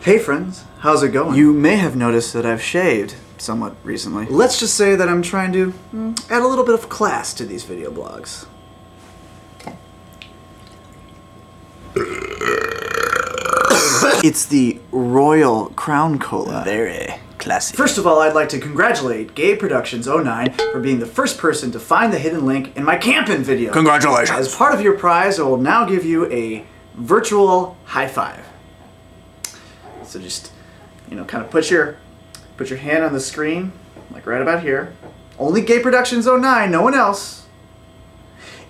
Hey friends, how's it going? You may have noticed that I've shaved somewhat recently. Let's just say that I'm trying to add a little bit of class to these video blogs. It's the Royal Crown Cola. Very classy. First of all, I'd like to congratulate Gay Productions 09 for being the first person to find the hidden link in my camping video. Congratulations. As part of your prize, I will now give you a virtual high five. So just, kind of put your hand on the screen, like right about here. Only Gay Productions 09, no one else.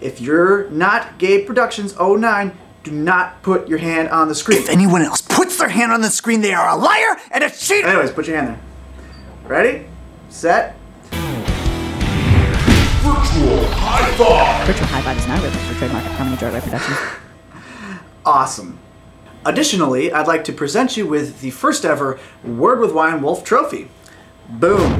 If you're not Gay Productions 09, do not put your hand on the screen. If anyone else puts their hand on the screen, they are a liar and a cheater! Anyways, put your hand there. Ready? Set? Virtual high five! Virtual high five is not a registered trademark of Harmony Joyride Productions. Awesome. Additionally, I'd like to present you with the first ever Word with Wyan Wolff trophy. Boom.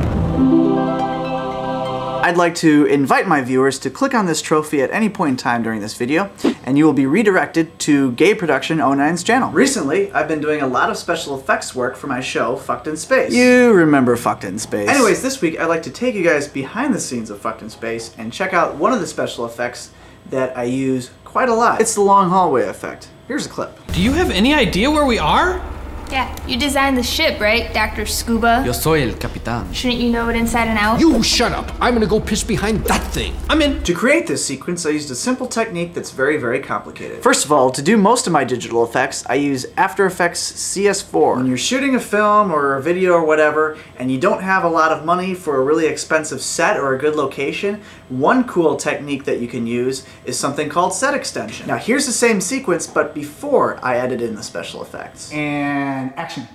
I'd like to invite my viewers to click on this trophy at any point in time during this video, and you will be redirected to Gay Production 09's channel. Recently, I've been doing a lot of special effects work for my show, Fucked in Space. You remember Fucked in Space. Anyways, this week I'd like to take you guys behind the scenes of Fucked in Space and check out one of the special effects that I use quite a lot. It's the long hallway effect. Here's a clip. Do you have any idea where we are? Yeah, you designed the ship, right, Dr. Scuba? Yo soy el capitán. Shouldn't you know it inside and out? You shut up! I'm gonna go piss behind that thing! I'm in. To create this sequence, I used a simple technique that's very, very complicated. First of all, to do most of my digital effects, I use After Effects CS4. When you're shooting a film or a video or whatever, and you don't have a lot of money for a really expensive set or a good location, one cool technique that you can use is something called set extension. Now here's the same sequence, but before I added in the special effects. And action.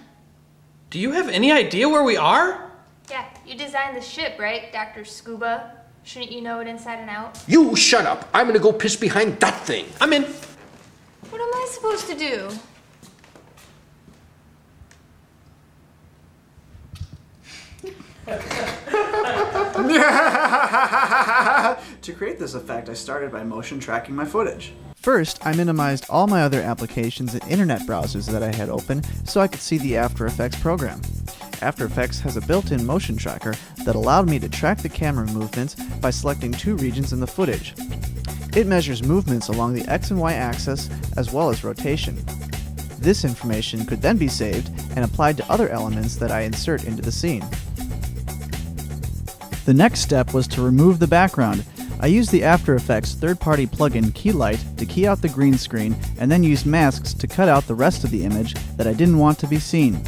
Do you have any idea where we are? Yeah, you designed the ship, right, Dr. Scuba? Shouldn't you know it inside and out? You shut up! I'm gonna go piss behind that thing! I'm in. What am I supposed to do? To create this effect, I started by motion tracking my footage. First, I minimized all my other applications and internet browsers that I had open so I could see the After Effects program. After Effects has a built-in motion tracker that allowed me to track the camera movements by selecting two regions in the footage. It measures movements along the X and Y axis as well as rotation. This information could then be saved and applied to other elements that I insert into the scene. The next step was to remove the background. I used the After Effects third-party plugin Keylight to key out the green screen and then used masks to cut out the rest of the image that I didn't want to be seen.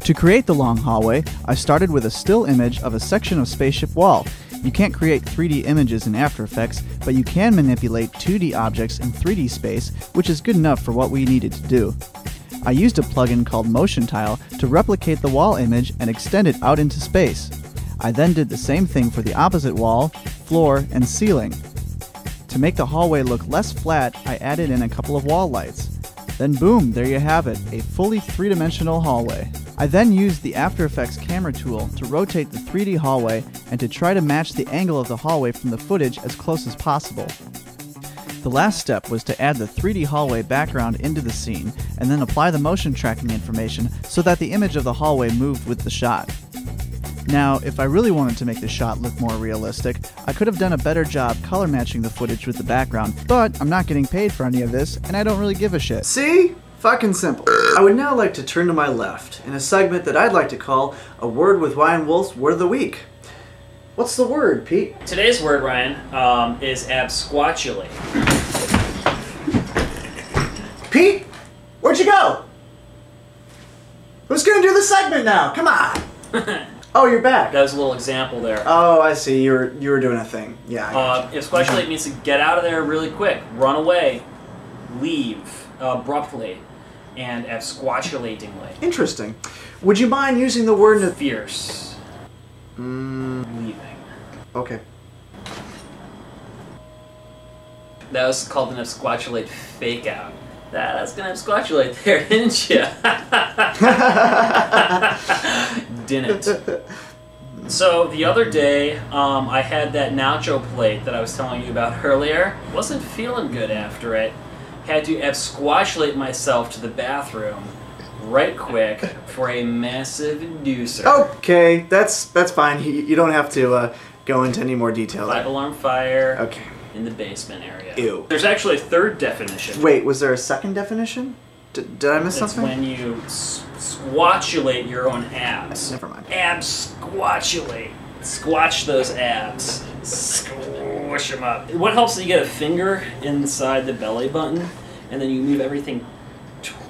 To create the long hallway, I started with a still image of a section of spaceship wall. You can't create 3D images in After Effects, but you can manipulate 2D objects in 3D space, which is good enough for what we needed to do. I used a plugin called Motion Tile to replicate the wall image and extend it out into space. I then did the same thing for the opposite wall, floor, and ceiling. To make the hallway look less flat, I added in a couple of wall lights. Then boom, there you have it, a fully three-dimensional hallway. I then used the After Effects camera tool to rotate the 3D hallway and to try to match the angle of the hallway from the footage as close as possible. The last step was to add the 3D hallway background into the scene and then apply the motion tracking information so that the image of the hallway moved with the shot. Now, if I really wanted to make the shot look more realistic, I could have done a better job color matching the footage with the background, but I'm not getting paid for any of this, and I don't really give a shit. See? Fucking simple. I would now like to turn to my left in a segment that I'd like to call A Word with Wyan Wolff's Word of the Week. What's the word, Pete? Today's word, Ryan, is absquatulate. Pete? Where'd you go? Who's gonna do the segment now? Come on! Oh, you're back. That was a little example there. Oh, I see. You were doing a thing. Yeah. Absquatulate means to get out of there really quick, run away, leave abruptly, and absquatulatingly. Interesting. Would you mind using the word fierce? Leaving. Okay. That was called an absquatulate fake out. That's gonna absquatulate there, didn't you? Didn't. So the other day, I had that nacho plate that I was telling you about earlier. Wasn't feeling good after it. Had to absquatulate myself to the bathroom right quick for a massive inducer. Okay, that's fine. You don't have to go into any more detail. 5-alarm fire. Okay. In the basement area. Ew. There's actually a third definition. Wait, was there a second definition? Did I miss something? It's when you squatulate your own abs. Never mind. Abs squatulate. Squash those abs. Squish them up. What helps is you get a finger inside the belly button, and then you move everything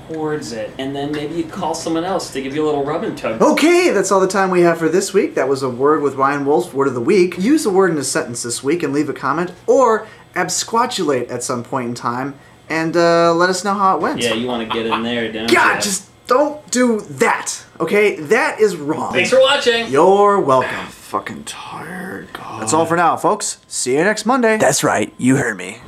towards it, and then maybe you call someone else to give you a little rub and tug. Okay, that's all the time we have for this week. That was a Word with Wyan Wolff, Word of the Week. Use a word in a sentence this week and leave a comment, or absquatulate at some point in time, and let us know how it went. Yeah, you want to get in there, don't you? God, just don't do that, okay? That is wrong. Thanks for watching. You're welcome. Fucking tired, God. That's all for now, folks. See you next Monday. That's right, you heard me.